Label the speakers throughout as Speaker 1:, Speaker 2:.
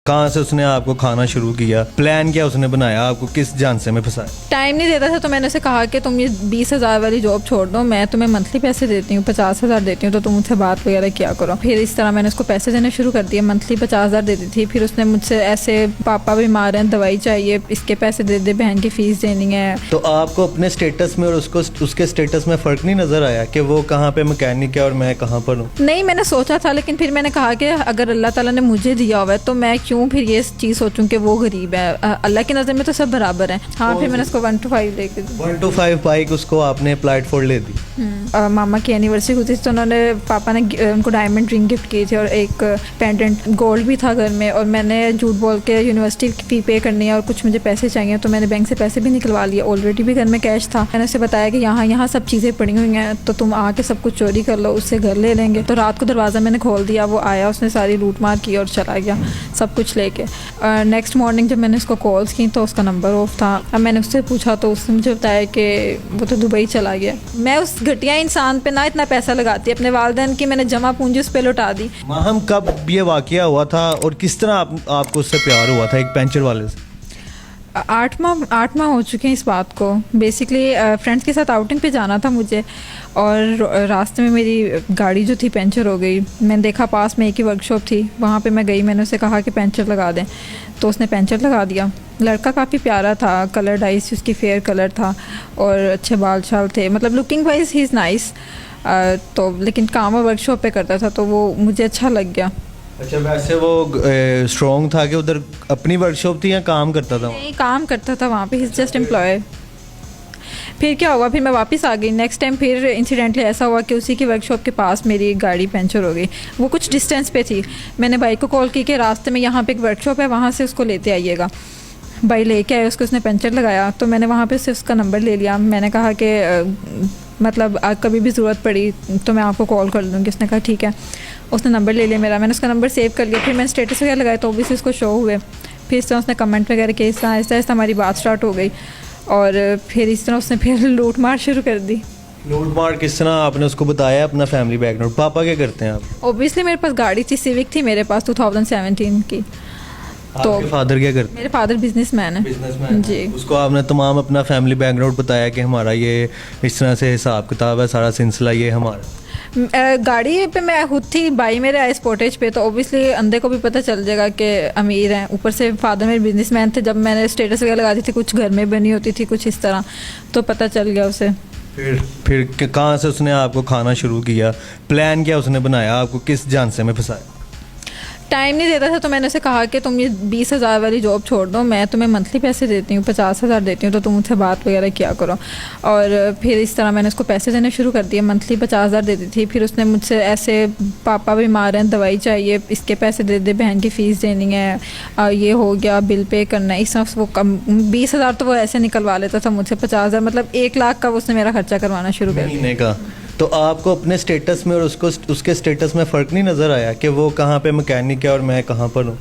Speaker 1: कहाँ से उसने आपको खाना शुरू किया, प्लान क्या उसने बनाया, आपको किस झांसे में फंसाया?
Speaker 2: टाइम नहीं देता था तो मैंने उसे कहा कि तुम ये 20,000 वाली जॉब छोड़ दो, मैं तुम्हें मंथली पैसे देती हूँ, 50,000 देती हूँ, तो तुम मुझसे बात वगैरह किया करो। फिर इस तरह मैंने उसको पैसे देने शुरू कर दिए। मंथली 50,000 देती थी। फिर उसने मुझसे ऐसे पापा बीमार हैं, दवाई चाहिए, इसके पैसे दे दे, बहन की फीस देनी है।
Speaker 1: तो आपको अपने स्टेटस में और उसको उसके स्टेटस में फ़र्क नहीं नज़र आया कि वो कहाँ पे मैकेनिक है और मैं कहाँ पर हूँ?
Speaker 2: नहीं, मैंने सोचा था, लेकिन फिर मैंने कहा कि अगर अल्लाह ताला ने मुझे दिया हुआ है तो मैं क्यों फिर ये चीज़ सोचूं कि वो गरीब है। अल्लाह की नज़र में तो सब बराबर हैं। हाँ, फिर मैंने उसको 1 to 5 लेके दी।
Speaker 1: 1 to 5 बाइक उसको आपने अप्लाइड फॉर ले दी?
Speaker 2: मामा की एनिवर्सरी हुई थी तो उन्होंने पापा ने उनको डायमंड रिंग गिफ्ट की थी और एक पेंडेंट गोल्ड भी था घर में। और मैंने झूठ बोल के यूनिवर्सिटी की फ़ी पे करनी है और कुछ मुझे पैसे चाहिए, तो मैंने बैंक से पैसे भी निकलवा लिए। ऑलरेडी भी घर में कैश था। मैंने उसे बताया कि यहाँ सब चीज़ें पड़ी हुई हैं, तो तुम आके सब कुछ चोरी कर लो, उससे घर ले लेंगे। तो रात को दरवाज़ा मैंने खोल दिया, वो आया, उसने सारी लूट मार की और चला गया सब कुछ लेके। नेक्स्ट मॉर्निंग जब मैंने उसको कॉल्स की तो उसका नंबर ऑफ था। अब मैंने उससे पूछा तो उसने मुझे बताया कि वो तो दुबई चला गया। मैं उस घटिया इंसान पे ना इतना पैसा लगाती, अपने वालिदैन की मैंने जमा पूंजी उस पर लौटा दी।
Speaker 1: माहम, कब ये वाकया हुआ था और किस तरह आपको उससे प्यार हुआ था, एक पेंचर वाले से?
Speaker 2: 8 माह हो चुके हैं इस बात को। बेसिकली फ्रेंड्स के साथ आउटिंग पे जाना था मुझे, और रास्ते में मेरी गाड़ी जो थी पंचर हो गई। मैंने देखा पास में एक ही वर्कशॉप थी, वहाँ पे मैं गई, मैंने उसे कहा कि पंचर लगा दें, तो उसने पंचर लगा दिया। लड़का काफ़ी प्यारा था, कलर डाइस उसकी फेयर कलर था और अच्छे बाल छाल थे, मतलब looking wise he is nice. तो लेकिन काम वो वर्कशॉप पे करता था तो वो मुझे अच्छा लग गया।
Speaker 1: अच्छा, वैसे वो स्ट्रॉन्ग था कि उधर अपनी वर्कशॉप थी या काम करता था?
Speaker 2: नहीं, काम करता था वहाँ पे, ही जस्ट एम्प्लॉय। फिर क्या हुआ, फिर मैं वापस आ गई। नेक्स्ट टाइम फिर इंसिडेंटली ऐसा हुआ कि उसी की वर्कशॉप के पास मेरी गाड़ी पंचर हो गई। वो कुछ डिस्टेंस पे थी। मैंने भाई को कॉल की कि रास्ते में यहाँ पे एक वर्कशॉप है, वहाँ से उसको लेते आइएगा। भाई लेके आए उसको, उसने पंचर लगाया, तो मैंने वहाँ पे से उसका नंबर ले लिया। मैंने कहा कि मतलब कभी भी ज़रूरत पड़ी तो मैं आपको कॉल कर दूँगी। उसने कहा ठीक है। उसने नंबर ले लिया मेरा, मैंने उसका नंबर सेव कर लिया। फिर मैंने स्टेटस वगैरह लगाया तो भी उसको शो हुए। फिर इस तरह उसने कमेंट वगैरह किया, इस तरह ऐसा हमारी बात स्टार्ट हो गई। और फिर इस तरह उसने फिर लूट मार शुरू कर दी।
Speaker 1: लूट मार किस तरह? आपने उसको बताया अपना फैमिली बैकग्राउंड? पापा क्या करते हैं आप?
Speaker 2: ओबियसली मेरे पास गाड़ी थी, सिविक थी मेरे पास 2017 की।
Speaker 1: तो आपके फादर क्या करते हैं?
Speaker 2: मेरे फादर बिजनेसमैन है।
Speaker 1: बिजनेसमैन
Speaker 2: जी।
Speaker 1: उसको आपने तमाम अपना फैमिली बैकग्राउंड बताया कि हमारा ये इस तरह से हिसाब किताब है, सारा सिलसिला ये हमारा?
Speaker 2: गाड़ी पे मैं खुद थी, भाई मेरे आए स्पॉटेज पे, तो ओबियसली अंधे को भी पता चल जाएगा कि अमीर हैं। ऊपर से फादर मेरे बिजनेसमैन थे। जब मैंने स्टेटस वगैरह लगाती थी, कुछ घर में बनी होती थी कुछ इस तरह, तो पता चल गया उसे।
Speaker 1: फिर कहाँ से उसने आपको खाना शुरू किया, प्लान क्या उसने बनाया, आपको किस झांसे में फंसाया?
Speaker 2: टाइम नहीं देता था तो मैंने उसे कहा कि तुम ये 20,000 वाली जॉब छोड़ दो, मैं तुम्हें मंथली पैसे देती हूँ, 50,000 देती हूँ, तो तुम मुझसे बात वगैरह किया करो। और फिर इस तरह मैंने उसको पैसे देने शुरू कर दिए। मंथली 50,000 देती थी। फिर उसने मुझसे ऐसे पापा बीमार हैं, दवाई चाहिए, इसके पैसे दे दे, बहन की फ़ीस देनी है, ये हो गया, बिल पे करना है। इस तरह वो कम 20,000 तो वो ऐसे निकलवा लेता था मुझसे। 50,000 मतलब 1 लाख का उसने मेरा खर्चा करवाना शुरू कर दिया
Speaker 1: महीने का। तो आपको अपने स्टेटस में और उसके स्टेटस में फ़र्क नहीं नज़र आया कि वो कहाँ पे मैकेनिक है और मैं कहाँ पर हूँ?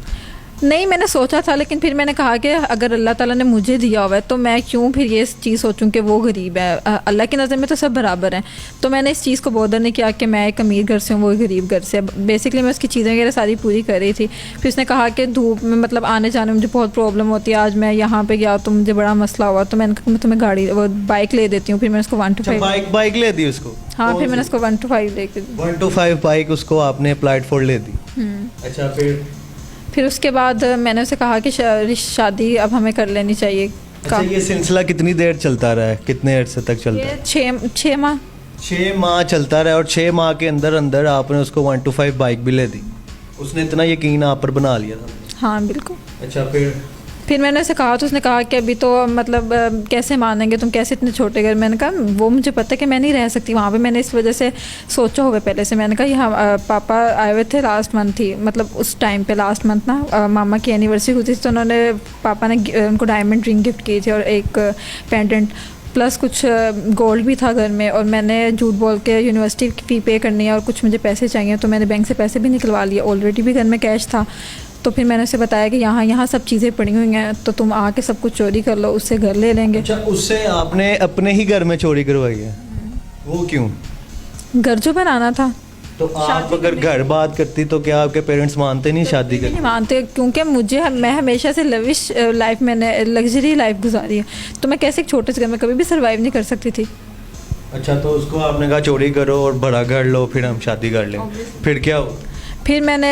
Speaker 2: नहीं, मैंने सोचा था, लेकिन फिर मैंने कहा कि अगर अल्लाह ताला ने मुझे दिया हुआ है तो मैं क्यों फिर ये चीज़ सोचूं कि वो गरीब है। अल्लाह की नज़र में तो सब बराबर हैं। तो मैंने इस चीज़ को बॉदर नहीं किया कि मैं एक अमीर घर से हूँ, वो गरीब घर से। बेसिकली मैं उसकी चीज़ें वगैरह सारी पूरी कर रही थी। फिर उसने कहा कि धूप में मतलब आने जाने में मुझे बहुत प्रॉब्लम होती है, आज मैं यहाँ पे गया तो मुझे बड़ा मसला हुआ, तो मैंने कहा मैं तुम्हें बाइक ले देती हूँ। फिर मैंने उसको 1 to 5
Speaker 1: बाइक ले दी उसको?
Speaker 2: हाँ, फिर मैंने उसको 1 to 5 लेके दी।
Speaker 1: 1 to 5 बाइक उसको आपने अप्लाइड फॉर ले दी? अच्छा,
Speaker 2: फिर उसके बाद मैंने उसे कहा कि शादी अब हमें कर लेनी चाहिए।
Speaker 1: अच्छा, ये सिलसिला कितनी देर चलता रहा है, कितने अरसे तक चलता है?
Speaker 2: 6 माह।
Speaker 1: 6 माह चलता रहा, और 6 माह के अंदर अंदर आपने उसको 1 to 5 बाइक भी ले दी? उसने इतना यकीन आप पर बना लिया था?
Speaker 2: हाँ बिल्कुल।
Speaker 1: अच्छा,
Speaker 2: फिर मैंने उसे कहा तो उसने कहा कि अभी तो मतलब कैसे मानेंगे तुम, कैसे इतने छोटे घर। मैंने कहा वो मुझे पता है कि मैं नहीं रह सकती वहाँ पे, मैंने इस वजह से सोचा हुआ पहले से। मैंने कहा यहाँ पापा आए हुए थे लास्ट मंथ ही, मतलब उस टाइम पे लास्ट मंथ ना मामा की एनिवर्सरी हुई थी, तो उन्होंने पापा ने उनको डायमंड रिंग गिफ्ट की थी और एक पेंडेंट प्लस कुछ गोल्ड भी था घर में। और मैंने झूठ बोल के यूनिवर्सिटी की फ़ी पे करनी है और कुछ मुझे पैसे चाहिए, तो मैंने बैंक से पैसे भी निकलवा लिए। ऑलरेडी भी घर में कैश था। तो फिर मैंने उसे बताया कि यहाँ सब चीज़ें पड़ी हुई हैं, तो तुम आके सब कुछ चोरी कर लो, उससे घर ले लेंगे।
Speaker 1: अच्छा, उससे आपने अपने ही घर में चोरी करवाई है? वो क्यों?
Speaker 2: घर जो बनाना था।
Speaker 1: तो आप अगर घर बात करती तो क्या आपके पेरेंट्स मानते नहीं शादी
Speaker 2: नहीं
Speaker 1: कर?
Speaker 2: मानते, क्योंकि मैं हमेशा से लविश लाइफ, मैंने लग्जरी लाइफ गुजारी है, तो मैं कैसे एक छोटे से घर में कभी भी सरवाइव नहीं कर सकती थी।
Speaker 1: अच्छा, तो उसको आपने कहा चोरी करो और बड़ा घर लो फिर हम शादी कर लें, फिर क्या हो?
Speaker 2: फिर मैंने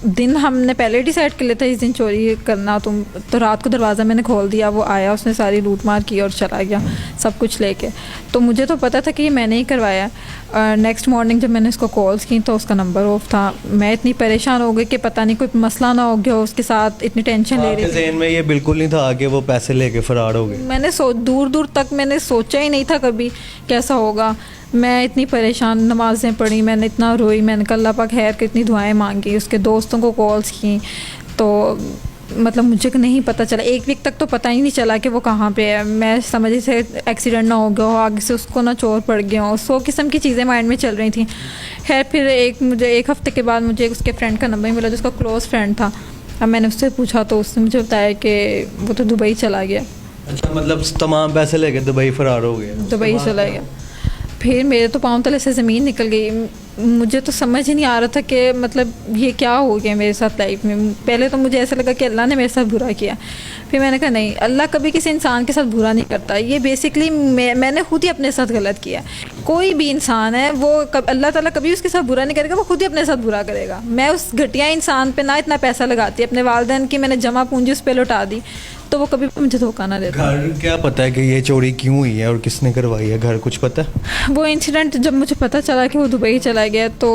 Speaker 2: दिन हमने पहले डिसाइड कर लिया था इस दिन चोरी करना, तो रात को दरवाज़ा मैंने खोल दिया, वो आया, उसने सारी लूट मार की और चला गया सब कुछ लेके। तो मुझे तो पता था कि ये मैंने ही करवाया। नेक्स्ट मॉर्निंग जब मैंने उसको कॉल्स की तो उसका नंबर ऑफ था। मैं इतनी परेशान हो गई कि पता नहीं कोई मसला ना हो गया हो उसके साथ, इतनी टेंशन ले रही
Speaker 1: आपके
Speaker 2: थी।
Speaker 1: ज़हन में ये बिल्कुल नहीं था कि वो पैसे लेके फरार हो गए?
Speaker 2: मैंने दूर दूर तक मैंने सोचा ही नहीं था कभी कैसा होगा। मैं इतनी परेशान, नमाज़ें पढ़ी, मैंने इतना रोई, मैंने कहा अल्लाह पाक खैर, कितनी दुआएं मांगी, उसके दोस्तों को कॉल्स की, तो मतलब मुझे नहीं पता चला, एक वीक तक तो पता ही नहीं चला कि वो कहाँ पे है। मैं समझी से एक्सीडेंट ना हो गया हो, आगे से उसको ना चोट पड़ गया हो, 100 किस्म की चीज़ें माइंड में चल रही थी। खैर फिर मुझे एक हफ़्ते के बाद मुझे उसके फ्रेंड का नंबर मिला, जिसका क्लोज़ फ्रेंड था। अब मैंने उससे पूछा तो उसने मुझे बताया कि वो तो दुबई चला गया।
Speaker 1: अच्छा, मतलब तमाम पैसे लेके दुबई फरार हो गए?
Speaker 2: दुबई चला गया। फिर मेरे तो पाँव तले से ज़मीन निकल गई। मुझे तो समझ ही नहीं आ रहा था कि मतलब ये क्या हो गया मेरे साथ लाइफ में। पहले तो मुझे ऐसा लगा कि अल्लाह ने मेरे साथ बुरा किया, फिर मैंने कहा नहीं, अल्लाह कभी किसी इंसान के साथ बुरा नहीं करता। ये बेसिकली मैंने खुद ही अपने साथ गलत किया। कोई भी इंसान है वो अल्लाह ताला कभी उसके साथ बुरा नहीं करेगा, वो खुद ही अपने साथ बुरा करेगा। मैं उस घटिया इंसान पे ना इतना पैसा लगाती, अपने वालिदैन की मैंने जमा पूंजी उस पर लौटा दी, तो वो कभी मुझे धोखा ना देता।
Speaker 1: घर क्या पता है कि ये चोरी क्यों हुई है और किसने करवाई है? घर कुछ पता है?
Speaker 2: वो इंसिडेंट जब मुझे पता चला कि वो दुबई चला गया तो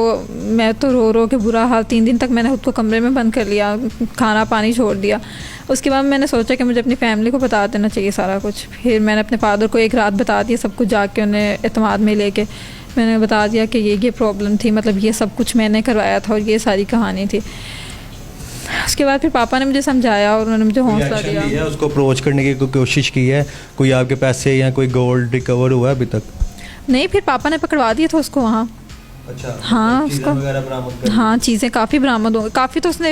Speaker 2: मैं तो रो रो के बुरा हाल, 3 दिन तक मैंने खुद को कमरे में बंद कर लिया, खाना पानी छोड़ दिया। उसके बाद मैंने सोचा कि मुझे अपनी फैमिली को बता देना चाहिए सारा कुछ। फिर मैंने अपने फादर को एक रात बता दिया सब कुछ, जाके उन्हें एतमाद में लेके मैंने बता दिया कि ये प्रॉब्लम थी, मतलब ये सब कुछ मैंने करवाया था और ये सारी कहानी थी। उसके बाद फिर पापा ने मुझे समझाया और उन्होंने मुझे हौसला दिया।
Speaker 1: उसको अप्रोच करने की कोई कोशिश की है? कोई आपके पैसे या कोई गोल्ड रिकवर हुआ है अभी तक?
Speaker 2: नहीं, फिर पापा ने पकड़वा दिया था उसको वहाँ।
Speaker 1: अच्छा,
Speaker 2: हाँ, उसका हाँ चीज़ें काफ़ी बरामद हो गई, काफ़ी तो उसने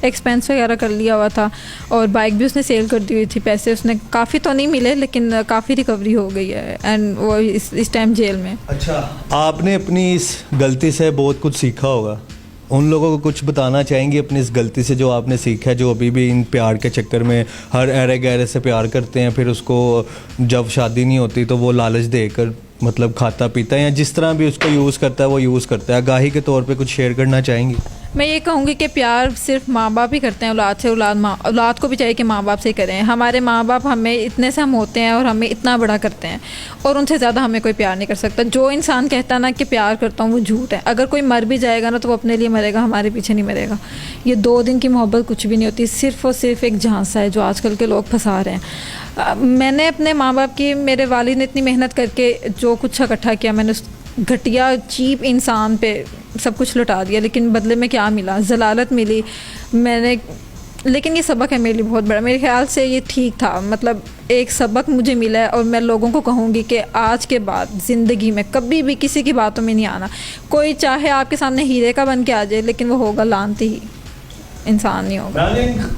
Speaker 2: एक्सपेंस वगैरह कर लिया हुआ था और बाइक भी उसने सेल कर दी हुई थी। पैसे उसने काफ़ी तो नहीं मिले लेकिन काफ़ी रिकवरी हो गई है एंड वो इस टाइम जेल में।
Speaker 1: अच्छा, आपने अपनी इस गलती से बहुत कुछ सीखा होगा, उन लोगों को कुछ बताना चाहेंगे अपनी इस गलती से जो आपने सीखा है, जो अभी भी इन प्यार के चक्कर में हर अरे गहरे से प्यार करते हैं, फिर उसको जब शादी नहीं होती तो वो लालच देकर मतलब खाता पीता है या जिस तरह भी उसको यूज़ करता है वो यूज़ करता है? आगाही के तौर पे कुछ शेयर करना चाहेंगी?
Speaker 2: मैं ये कहूँगी कि प्यार सिर्फ माँ बाप ही करते हैं औलाद से, औलाद को भी चाहिए कि माँ बाप से ही करें। हमारे माँ बाप हमें इतने से हम होते हैं और हमें इतना बड़ा करते हैं और उनसे ज़्यादा हमें कोई प्यार नहीं कर सकता। जो इंसान कहता ना कि प्यार करता हूँ वो झूठ है। अगर कोई मर भी जाएगा ना तो वो अपने लिए मरेगा, हमारे पीछे नहीं मरेगा। ये 2 दिन की मोहब्बत कुछ भी नहीं होती, सिर्फ़ और सिर्फ एक झांसा है जो आजकल के लोग फंसा रहे हैं। मैंने अपने माँ बाप की, मेरे वालिद ने इतनी मेहनत करके जो कुछ इकट्ठा किया, मैंने उस घटिया चीप इंसान पे सब कुछ लुटा दिया, लेकिन बदले में क्या मिला? ज़लालत मिली मैंने। लेकिन ये सबक है मेरे लिए बहुत बड़ा, मेरे ख्याल से ये ठीक था, मतलब एक सबक मुझे मिला है और मैं लोगों को कहूँगी कि आज के बाद ज़िंदगी में कभी भी किसी की बातों में नहीं आना। कोई चाहे आपके सामने हीरे का बन के आ जाए लेकिन वो होगा लानती ही, इंसान नहीं होगा।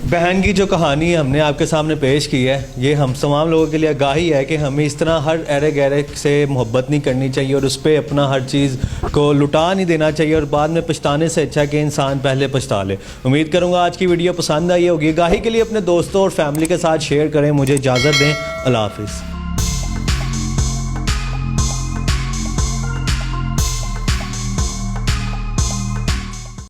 Speaker 1: बहन की जो कहानी हमने आपके सामने पेश की है, ये हम तमाम लोगों के लिए आगाही है कि हमें इस तरह हर अरे गहरे से मोहब्बत नहीं करनी चाहिए और उस पर अपना हर चीज़ को लुटा नहीं देना चाहिए और बाद में पछताने से अच्छा है कि इंसान पहले पछता ले। उम्मीद करूँगा आज की वीडियो पसंद आई होगी। आगाही के लिए अपने दोस्तों और फैमिली के साथ शेयर करें। मुझे इजाज़त दें। अल्लाह हाफिज़।